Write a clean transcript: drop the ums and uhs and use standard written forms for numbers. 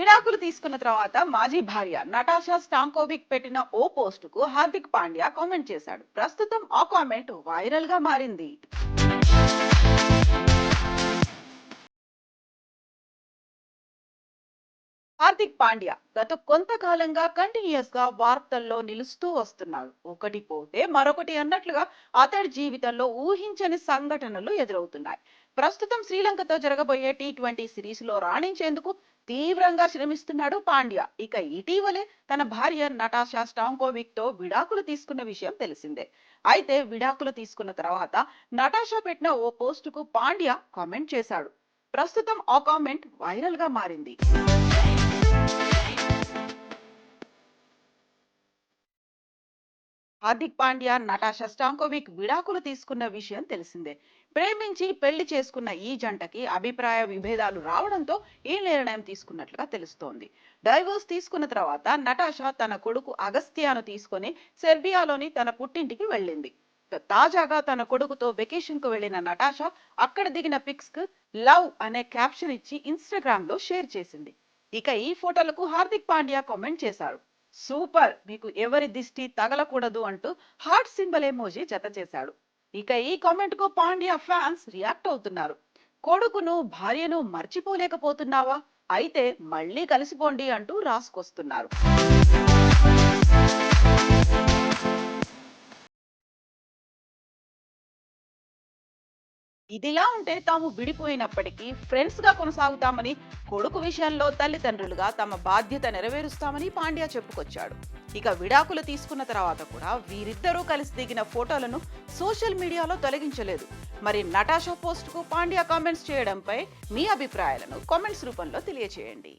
విడాకులు తీసుకున్న తర్వాత మాజీ భార్య నటాషా స్టాంకోవిక్ పెట్టిన ఓ పోస్టుకు హార్దిక్ పాండ్యా కామెంట్ చేశాడు. ప్రస్తుతం ఆ కామెంట్ వైరల్ గా మారింది. హార్దిక్ పాండ్యా గత కొంతకాలంగా కంటిన్యూస్ గా వార్తల్లో నిలుస్తూ వస్తున్నాడు. ఒకటి పోతే మరొకటి అన్నట్లుగా అతడి జీవితంలో ఊహించని సంఘటనలు ఎదురవుతున్నాయి. ప్రస్తుతం శ్రీలంకతో జరగబోయే T20 సిరీస్ లో రాణించేందుకు తీవ్రంగా శ్రమిస్తున్నాడు పాండ్యా. ఇక ఇటీవలే తన భార్య నటాషా స్టాంకోవిక్ తో విడాకులు తీసుకున్న విషయం తెలిసిందే. అయితే విడాకులు తీసుకున్న తర్వాత నటాషా పెట్టిన ఓ పోస్టుకు పాండ్యా కామెంట్ చేశాడు. ప్రస్తుతం ఆ కామెంట్ వైరల్ గా మారింది. హార్దిక్ పాండ్యా నటాషా స్టాంకోవిక్ విడాకులు తీసుకున్న విషయం తెలిసిందే. ప్రేమించి పెళ్లి చేసుకున్న ఈ జంటకి అభిప్రాయ విభేదాలు రావడంతో ఈ నిర్ణయం తీసుకున్నట్లుగా తెలుస్తోంది. డైవోర్స్ తీసుకున్న తర్వాత నటాషా తన కొడుకు అగస్త్యాను తీసుకొని సెర్బియాలోని తన పుట్టింటికి వెళ్ళింది. తాజాగా తన కొడుకుతో వెకేషన్ కు వెళ్లిన నటాషా అక్కడ దిగిన పిక్స్ కు లవ్ అనే క్యాప్షన్ ఇచ్చి ఇన్స్టాగ్రామ్ లో షేర్ చేసింది. ఇక ఈ ఫోటోలకు హార్దిక్ పాండ్యా కామెంట్ చేశాడు. సూపర్, మీకు ఎవరి దిష్టి తగలకూడదు అంటూ హార్ట్ సింబల్ ఎమోజీ జత చేశాడు. ఇక ఈ కామెంట్ కు పాండ్యా ఫ్యాన్స్ రియాక్ట్ అవుతున్నారు. కొడుకును భార్యను మర్చిపోలేకపోతున్నావా, అయితే మళ్ళీ కలిసిపోండి అంటూ రాసుకొస్తున్నారు. ఇదిలా ఉంటే తాము విడిపోయినప్పటికీ ఫ్రెండ్స్ గా కొనసాగుతామని, కొడుకు విషయంలో తల్లిదండ్రులుగా తమ బాధ్యత నెరవేరుస్తామని పాండ్యా చెప్పుకొచ్చాడు. ఇక విడాకులు తీసుకున్న తర్వాత కూడా వీరిద్దరూ కలిసి దిగిన ఫోటోలను సోషల్ మీడియాలో తొలగించలేదు. మరి నటాషా పోస్ట్ కు పాండ్యా కామెంట్స్ చేయడంపై మీ అభిప్రాయాలను కామెంట్స్ రూపంలో తెలియచేయండి.